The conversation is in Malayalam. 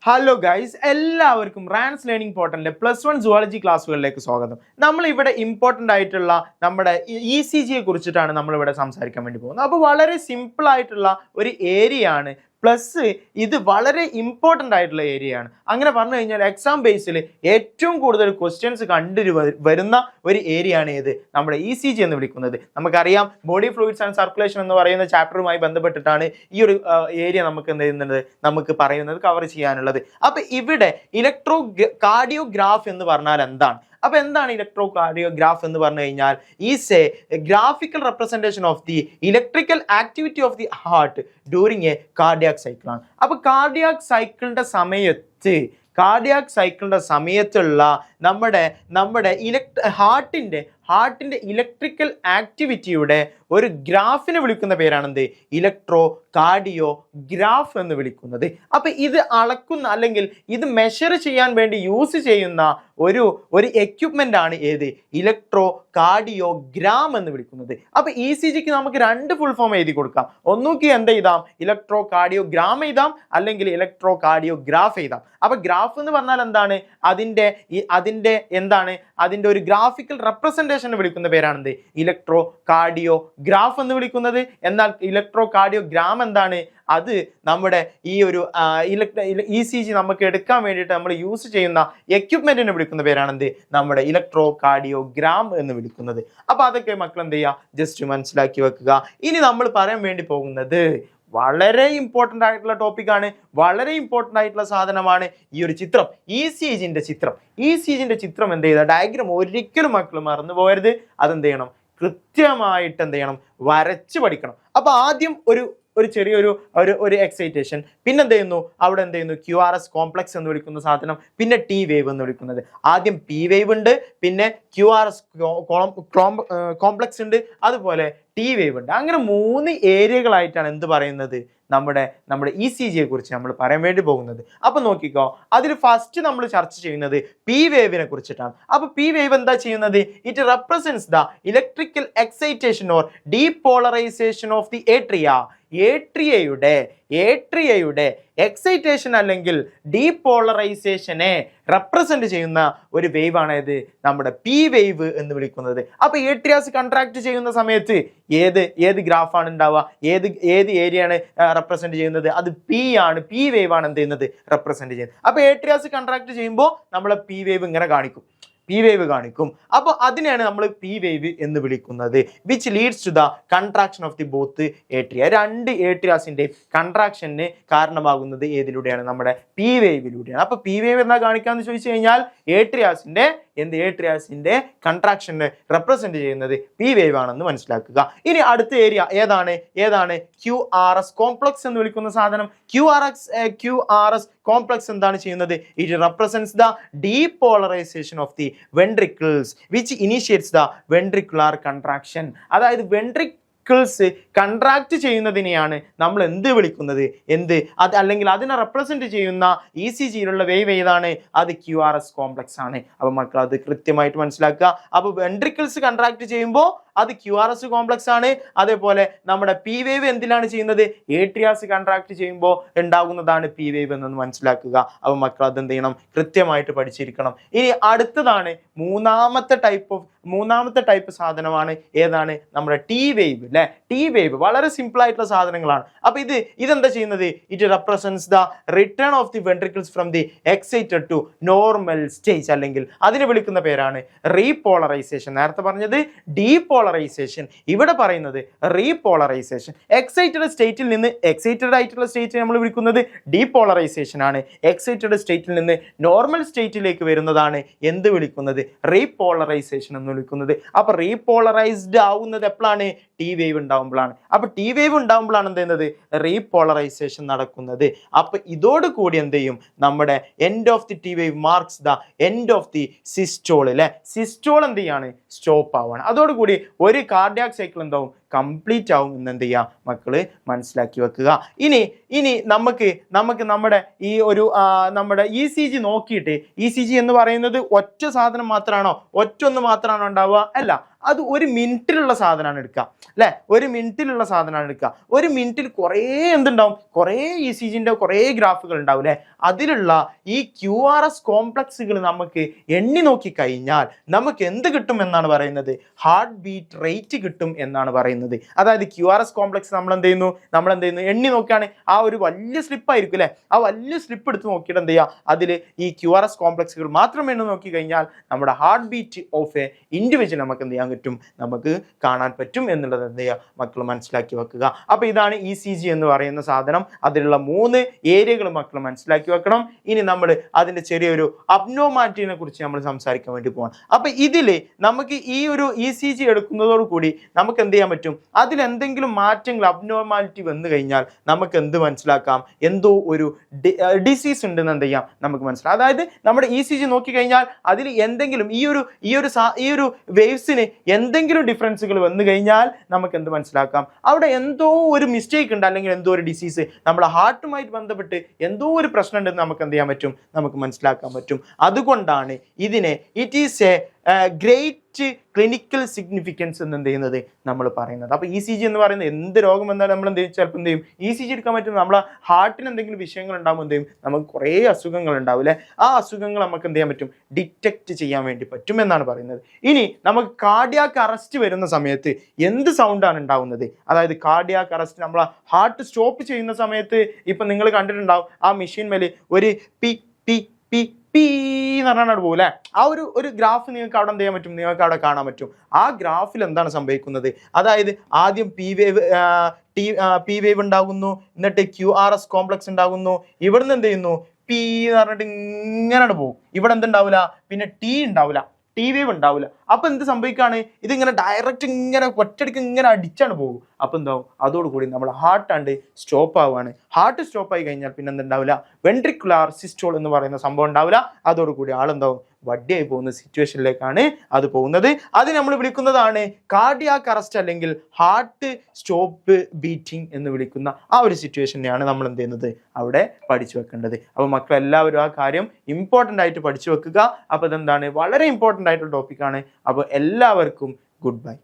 ഹലോ ഗൈസ്, എല്ലാവർക്കും റാൻസ് ലേണിംഗ് പോർട്ടലിന്റെ +1 സുവോളജി ക്ലാസ്സുകളിലേക്ക് സ്വാഗതം. നമ്മൾ ഇവിടെ ഇമ്പോർട്ടൻ്റ് ആയിട്ടുള്ള നമ്മുടെ ECGയെ കുറിച്ചിട്ടാണ് നമ്മൾ ഇവിടെ സംസാരിക്കാൻ വേണ്ടി പോകുന്നത്. അപ്പോൾ വളരെ സിമ്പിൾ ആയിട്ടുള്ള ഒരു ഏരിയ ആണ്, പ്ലസ് ഇത് വളരെ ഇമ്പോർട്ടൻ്റ് ആയിട്ടുള്ള ഏരിയ ആണ്. അങ്ങനെ പറഞ്ഞു കഴിഞ്ഞാൽ എക്സാം ബേസിൽ ഏറ്റവും കൂടുതൽ ക്വസ്റ്റ്യൻസ് വരുന്ന ഒരു ഏരിയ ആണ് ഏത്, നമ്മുടെ ECG എന്ന് വിളിക്കുന്നത്. നമുക്കറിയാം, ബോഡി ഫ്ലൂയിഡ്സ് ആൻഡ് സർക്കുലേഷൻ എന്ന് പറയുന്ന ചാപ്റ്ററുമായി ബന്ധപ്പെട്ടിട്ടാണ് ഈ ഒരു ഏരിയ നമുക്ക് എന്ത് ചെയ്യുന്നത്, നമുക്ക് പറയുന്നത്, കവർ ചെയ്യാനുള്ളത്. അപ്പൊ ഇവിടെ കാർഡിയോഗ്രാഫ് എന്ന് പറഞ്ഞാൽ എന്താണ്? അപ്പൊ എന്താണ് ഇലക്ട്രോകാർഡിയോഗ്രാഫ് എന്ന് പറഞ്ഞു കഴിഞ്ഞാൽ is A graphical representation of the electrical activity of the heart during A cardiac cycle ആണ്. അപ്പൊ കാർഡിയാക് സൈക്കിളിന്റെ സമയത്തുള്ള നമ്മുടെ ഹാർട്ടിന്റെ ഇലക്ട്രിക്കൽ ആക്ടിവിറ്റിയുടെ ഒരു ഗ്രാഫിനെ വിളിക്കുന്ന പേരാണ് എന്ത്, ഇലക്ട്രോ കാർഡിയോഗ്രാഫ് എന്ന് വിളിക്കുന്നത്. അപ്പൊ ഇത് അളക്കുന്ന അല്ലെങ്കിൽ ഇത് മെഷർ ചെയ്യാൻ വേണ്ടി യൂസ് ചെയ്യുന്ന ഒരു എക്യുപ്മെന്റ് ആണ് ഏത്, ഇലക്ട്രോ കാർഡിയോഗ്രാം എന്ന് വിളിക്കുന്നത്. അപ്പൊ ECGക്ക് നമുക്ക് രണ്ട് ഫുൾ ഫോം എഴുതി കൊടുക്കാം. ഒന്നുകിൽ എന്ത് എഴുതാം, ഇലക്ട്രോ കാർഡിയോഗ്രാം എഴുതാം, അല്ലെങ്കിൽ ഇലക്ട്രോ കാർഡിയോഗ്രാഫ് എഴുതാം. അപ്പൊ ഗ്രാഫ് എന്ന് പറഞ്ഞാൽ എന്താണ്, അതിന്റെ ഒരു ഗ്രാഫിക്കൽ റെപ്രസെന്റേഷൻ വിളിക്കുന്ന പേരാണ് എന്ത്, ഇലക്ട്രോ കാർഡിയോഗ്രാഫ് എന്ന് വിളിക്കുന്നത്. എന്നാൽ ഇലക്ട്രോ കാർഡിയോഗ്രാം എന്താണ്, അത് നമ്മുടെ ഈ ഒരു ECG നമുക്ക് എടുക്കാൻ വേണ്ടിയിട്ട് നമ്മൾ യൂസ് ചെയ്യുന്ന എക്യുപ്മെന്റിനെ വിളിക്കുന്ന പേരാണ് എന്ത്, നമ്മുടെ ഇലക്ട്രോ കാർഡിയോഗ്രാം എന്ന് വിളിക്കുന്നത്. അപ്പൊ അതൊക്കെ മക്കൾ എന്ത് ചെയ്യുക, ജസ്റ്റ് മനസ്സിലാക്കി വെക്കുക. ഇനി നമ്മൾ പറയാൻ വേണ്ടി പോകുന്നത് വളരെ ഇമ്പോർട്ടൻ്റ് ആയിട്ടുള്ള ടോപ്പിക്കാണ്, വളരെ ഇമ്പോർട്ടൻ്റ് ആയിട്ടുള്ള സാധനമാണ് ഈ ഒരു ചിത്രം, ECGന്റെ ചിത്രം എന്ത് ചെയ്താൽ ഡയഗ്രാം ഒരിക്കലും മക്കൾ മറന്നു പോകരുത്. അതെന്ത് ചെയ്യണം, കൃത്യമായിട്ട് എന്ത് ചെയ്യണം, വരച്ച് പഠിക്കണം. അപ്പൊ ആദ്യം ഒരു ചെറിയൊരു എക്സൈറ്റേഷൻ, പിന്നെ എന്ത് ചെയ്യുന്നു, അവിടെ എന്ത് ചെയ്യുന്നു, QRS കോംപ്ലക്സ് എന്ന് വിളിക്കുന്ന സാധനം, പിന്നെ T വേവ് എന്ന് വിളിക്കുന്നത്. ആദ്യം P വേവ് ഉണ്ട്, പിന്നെ QRS കോംപ്ലക്സ് ഉണ്ട്, അതുപോലെ T വേവ് ഉണ്ട്. അങ്ങനെ 3 ഏരിയകളായിട്ടാണ് എന്ത് പറയുന്നത്, നമ്മുടെ ECGയെ കുറിച്ച് നമ്മൾ പറയാൻ വേണ്ടി പോകുന്നത്. അപ്പൊ നോക്കിക്കോ, അതിൽ ഫസ്റ്റ് നമ്മൾ ചർച്ച ചെയ്യുന്നത് P വേവിനെ കുറിച്ചിട്ടാണ്. അപ്പൊ P വേവ് എന്താ ചെയ്യുന്നത്, it represents the electrical excitation or depolarization of the ഏട്രിയയുടെ എക്സൈറ്റേഷൻ അല്ലെങ്കിൽ ഡീപോളറൈസേഷനെ റെപ്രസെന്റ് ചെയ്യുന്ന ഒരു വേവ് ആണ് ഇത്, നമ്മുടെ P വേവ് എന്ന് വിളിക്കുന്നത്. അപ്പൊ ഏട്രിയാസ് കൺട്രാക്ട് ചെയ്യുന്ന സമയത്ത് ഏത് ഗ്രാഫാണ് ഉണ്ടാവുക, ഏത് ഏരിയ ആണ് റെപ്രസെന്റ് ചെയ്യുന്നത്, അത് P ആണ്. P വേവ് ആണ് എന്ത് ചെയ്യുന്നത്, റെപ്രസെന്റ് ചെയ്യുന്നത്. അപ്പൊ ഏട്രിയാസ് കൺട്രാക്ട് ചെയ്യുമ്പോൾ നമ്മളെ P വേവ് ഇങ്ങനെ കാണിക്കും. അപ്പോൾ അതിനെയാണ് നമ്മൾ P വേവ് എന്ന് വിളിക്കുന്നത്. Which leads to the contraction of the both atria. രണ്ട് ഏട്രിയാസിന്റെ കൺട്രാക്ഷന് കാരണമാകുന്നത് ഏതിലൂടെയാണ്, നമ്മുടെ P വേവിലൂടെയാണ്. അപ്പൊ P വേവ് എന്താ കാണിക്കാന്ന് ചോദിച്ചു കഴിഞ്ഞാൽ ഏട്രിയാസിന്റെ കൺട്രാക്ഷനെ റെപ്രസെന്റ് ചെയ്യുന്നത് P വേവ് ആണെന്ന് മനസ്സിലാക്കുക. ഇനി അടുത്ത ഏരിയ ഏതാണ് QRS കോംപ്ലക്സ് എന്ന് വിളിക്കുന്ന സാധനം. QRS കോംപ്ലക്സ് എന്താണ് ചെയ്യുന്നത്, it represents the depolarisation of the ventricles which initiates the ventricular contraction. അതായത് കൺട്രാക്ട് ചെയ്യുന്നതിനെയാണ് നമ്മൾ എന്ത് വിളിക്കുന്നത്, അല്ലെങ്കിൽ അതിനെ റെപ്രസെന്റ് ചെയ്യുന്ന ECGയിലുള്ള വേവ് ഏതാണ്, അത് QRS കോംപ്ലക്സ് ആണ്. അപ്പൊ മക്കൾ അത് കൃത്യമായിട്ട് മനസ്സിലാക്കുക. അപ്പൊ വെൻട്രിക്കിൾസ് കൺട്രാക്ട് ചെയ്യുമ്പോൾ അത് QRS കോംപ്ലക്സ് ആണ്. അതേപോലെ നമ്മുടെ P വേവ് എന്തിനാണ് ചെയ്യുന്നത്, ഏട്രിയാസ് കൺട്രാക്ട് ചെയ്യുമ്പോൾ ഉണ്ടാകുന്നതാണ് P വേവ് എന്ന് മനസ്സിലാക്കുക. അപ്പൊ മക്കൾ അതെന്ത് ചെയ്യണം, കൃത്യമായിട്ട് പഠിച്ചിരിക്കണം. ഇനി അടുത്തതാണ് മൂന്നാമത്തെ ടൈപ്പ് സാധനമാണ് ഏതാണ്, നമ്മുടെ T വേവ് അല്ലെ. T വേവ് വളരെ സിമ്പിൾ ആയിട്ടുള്ള സാധനങ്ങളാണ്. അപ്പൊ ഇതെന്താ ചെയ്യുന്നത്, it represents the return of the ventricles from the excited to normal stage, അല്ലെങ്കിൽ അതിനെ വിളിക്കുന്ന പേരാണ് റീപോളറൈസേഷൻ. നേരത്തെ പറഞ്ഞത് ഡീപോളറൈസേഷൻ, ഇവിടെ പറയുന്നത് റീപോളറൈസേഷൻ. എക്സൈറ്റഡ് ആയിട്ടുള്ള സ്റ്റേറ്റ് നമ്മൾ വിളിക്കുന്നത് ഡീപോളറൈസേഷൻ ആണ്. എക്സൈറ്റഡ് സ്റ്റേറ്റിൽ നിന്ന് നോർമൽ സ്റ്റേറ്റിലേക്ക് വരുന്നതാണ് എന്ത് വിളിക്കുന്നത്, റീപോളറൈസേഷൻ എന്ന് വിളിക്കുന്നത്. അപ്പൊ റീപോളറൈസ്ഡ് ആവുന്നത് എപ്പോഴാണ്, T വേവ് ഉണ്ടാവുമ്പോഴാണ്. അപ്പൊ T വേവ് ഉണ്ടാവുമ്പോഴാണ് എന്ത് ചെയ്യുന്നത്, റീപോളറൈസേഷൻ നടക്കുന്നത്. അപ്പൊ ഇതോടുകൂടി എന്ത് ചെയ്യും, നമ്മുടെ end of the T wave marks the end of the systole അല്ലെ. സിസ്റ്റോൾ എന്ത് ചെയ്യാണ്, സ്റ്റോപ്പ് ആവാണ്. അതോടുകൂടി ഒരു കാർഡിയാക് സൈക്കിൾ എന്താവും, കംപ്ലീറ്റ് ആവും എന്ന് എന്ത് ചെയ്യുക, മക്കള് മനസ്സിലാക്കി വെക്കുക. ഇനി നമുക്ക് നമ്മുടെ ഈ ഒരു നമ്മുടെ ECG നോക്കിയിട്ട്, ECG എന്ന് പറയുന്നത് ഒറ്റ സാധനം മാത്രമാണോ, ഒറ്റൊന്ന് മാത്രമാണോ ഉണ്ടാവുക, അല്ല. അത് ഒരു മിനിറ്റിലുള്ള സാധനമാണ് എടുക്കുക അല്ലേ, ഒരു മിനിറ്റിലുള്ള സാധനമാണ് എടുക്കുക. ഒരു മിനിറ്റിൽ കുറേ എന്തുണ്ടാവും, കുറേ ECGന്റെ കുറേ ഗ്രാഫുകൾ ഉണ്ടാവും അല്ലേ. അതിലുള്ള ഈ QRS കോംപ്ലക്സുകൾ നമുക്ക് എണ്ണി നോക്കി കഴിഞ്ഞാൽ നമുക്ക് എന്ത് കിട്ടും എന്നാണ് പറയുന്നത്, ഹാർട്ട് ബീറ്റ് റേറ്റ് കിട്ടും എന്നാണ് പറയുന്നത്. അതായത് QRS കോംപ്ലക്സ് നമ്മൾ എന്ത് ചെയ്യുന്നു എണ്ണി നോക്കുകയാണ്. ആ ഒരു വലിയ സ്ലിപ്പ് ആയിരിക്കും അല്ലേ, ആ വലിയ സ്ലിപ്പ് എടുത്ത് നോക്കിയിട്ട് എന്ത് ചെയ്യുക, അതിൽ ഈ QRS കോംപ്ലക്സുകൾ മാത്രം എണ്ണി നോക്കി കഴിഞ്ഞാൽ നമ്മുടെ heart beat of A individual നമുക്ക് എന്ത് ചെയ്യാൻ പറ്റും, നമുക്ക് കാണാൻ പറ്റും എന്നുള്ളത് എന്ത് ചെയ്യുക മക്കൾ മനസ്സിലാക്കി വെക്കുക. അപ്പോൾ ഇതാണ് ECG എന്ന് പറയുന്ന സാധനം. അതിലുള്ള 3 ഏരിയകൾ മക്കൾ മനസ്സിലാക്കി വെക്കണം. ഇനി നമ്മൾ അതിൻ്റെ ചെറിയൊരു അബ്നോർമാലിറ്റിനെ കുറിച്ച് നമ്മൾ സംസാരിക്കാൻ വേണ്ടി പോകണം. അപ്പോൾ ഇതിൽ നമുക്ക് ഈ ഒരു ECG എടുക്കുന്നതോടുകൂടി നമുക്ക് എന്ത് ചെയ്യാൻ പറ്റും, അതിൽ എന്തെങ്കിലും മാറ്റങ്ങൾ അബ്നോർമാലിറ്റി വന്നു കഴിഞ്ഞാൽ നമുക്ക് എന്ത് മനസ്സിലാക്കാം, എന്തോ ഒരു ഡിസീസ് ഉണ്ടെന്ന് എന്ത് ചെയ്യാം നമുക്ക് മനസ്സിലാക്കാം. അതായത് നമ്മുടെ ECG നോക്കി കഴിഞ്ഞാൽ അതിൽ എന്തെങ്കിലും ഈ ഒരു വേവ്സിന് എന്തെങ്കിലും ഡിഫറൻസുകൾ വന്നു കഴിഞ്ഞാൽ നമുക്ക് എന്ത് മനസ്സിലാക്കാം, അവിടെ എന്തോ ഒരു മിസ്റ്റേക്ക് ഉണ്ട്, അല്ലെങ്കിൽ എന്തോ ഒരു ഡിസീസ് നമ്മുടെ ഹാർട്ടുമായിട്ട് ബന്ധപ്പെട്ട് എന്തോ ഒരു പ്രശ്നം ഉണ്ടെന്ന് നമുക്ക് എന്ത് ചെയ്യാൻ പറ്റും, നമുക്ക് മനസ്സിലാക്കാൻ പറ്റും. അതുകൊണ്ടാണ് ഇതിനെ it is A great clinical significance എന്ന് എന്ത് ചെയ്യുന്നത് നമ്മൾ പറയുന്നത്. അപ്പോൾ ECG എന്ന് പറയുന്നത് എന്ത് രോഗം വന്നാലും നമ്മൾ എന്ത് ചെയ്യും, ചിലപ്പോൾ എന്ത് ചെയ്യും ECG എടുക്കാൻ പറ്റും. നമ്മളെ ഹാർട്ടിന് എന്തെങ്കിലും വിഷയങ്ങൾ ഉണ്ടാകുമ്പോൾ എന്ത് ചെയ്യും, നമുക്ക് കുറേ അസുഖങ്ങൾ ഉണ്ടാവും അല്ലേ, ആ അസുഖങ്ങൾ നമുക്ക് എന്ത് ചെയ്യാൻ പറ്റും, ഡിറ്റക്റ്റ് ചെയ്യാൻ വേണ്ടി പറ്റും എന്നാണ് പറയുന്നത്. ഇനി നമുക്ക് കാർഡിയാക് അറസ്റ്റ് വരുന്ന സമയത്ത് എന്ത് സൗണ്ടാണ് ഉണ്ടാവുന്നത്, അതായത് കാർഡിയാക് അറസ്റ്റ് നമ്മൾ ഹാർട്ട് സ്റ്റോപ്പ് ചെയ്യുന്ന സമയത്ത് ഇപ്പം നിങ്ങൾ കണ്ടിട്ടുണ്ടാവും ആ മെഷീൻ മേലെ ഒരു പി പി പി പീ എന്ന് പറഞ്ഞാൽ പോകും അല്ലേ. ആ ഒരു ഗ്രാഫ് നിങ്ങൾക്ക് അവിടെ എന്ത് ചെയ്യാൻ പറ്റും, നിങ്ങൾക്ക് അവിടെ കാണാൻ പറ്റും. ആ ഗ്രാഫിൽ എന്താണ് സംഭവിക്കുന്നത്, അതായത് ആദ്യം പി വേവ് ഉണ്ടാകുന്നു, എന്നിട്ട് QRS കോംപ്ലക്സ് ഉണ്ടാകുന്നു, ഇവിടുന്ന് എന്ത് ചെയ്യുന്നു പി എന്ന് പറഞ്ഞിട്ട് ഇങ്ങനെയാണ് പോകും. ഇവിടെ എന്തുണ്ടാവില്ല, പിന്നെ T ഉണ്ടാവില്ല, T വേവ് ഉണ്ടാവില്ല. അപ്പൊ എന്ത് സംഭവിക്കാണ്, ഇതിങ്ങനെ ഡയറക്റ്റ് ഇങ്ങനെ ഒറ്റയടിക്ക് ഇങ്ങനെ അടിച്ചാണ് പോകും. അപ്പൊ എന്താവും, അതോടുകൂടി നമ്മൾ ഹാർട്ട് ആണ്ട് സ്റ്റോപ്പ് ആവുകയാണ്. ഹാർട്ട് സ്റ്റോപ്പ് ആയി കഴിഞ്ഞാൽ പിന്നെ എന്തുണ്ടാവില്ല, വെൻട്രിക്കുലാർ സിസ്റ്റോൾ എന്ന് പറയുന്ന സംഭവം ഉണ്ടാവില്ല. അതോടുകൂടി ആളെന്താവും, വടിയായി പോകുന്ന സിറ്റുവേഷനിലേക്കാണ് അത് പോകുന്നത്. അത് നമ്മൾ വിളിക്കുന്നതാണ് കാർഡിയാക് അറസ്റ്റ് അല്ലെങ്കിൽ ഹാർട്ട് സ്റ്റോപ്പ് ബീറ്റിംഗ് എന്ന് വിളിക്കുന്ന ആ ഒരു സിറ്റുവേഷനെയാണ് നമ്മൾ എന്ത് ചെയ്യുന്നത് അവിടെ പഠിച്ചു വെക്കേണ്ടത്. അപ്പോൾ മക്കളെല്ലാവരും ആ കാര്യം ഇമ്പോർട്ടൻ്റ് ആയിട്ട് പഠിച്ചു വെക്കുക. അപ്പോൾ ഇതെന്താണ് വളരെ ഇമ്പോർട്ടൻ്റ് ആയിട്ടുള്ള ടോപ്പിക്കാണ്. അപ്പോൾ എല്ലാവർക്കും ഗുഡ് ബൈ.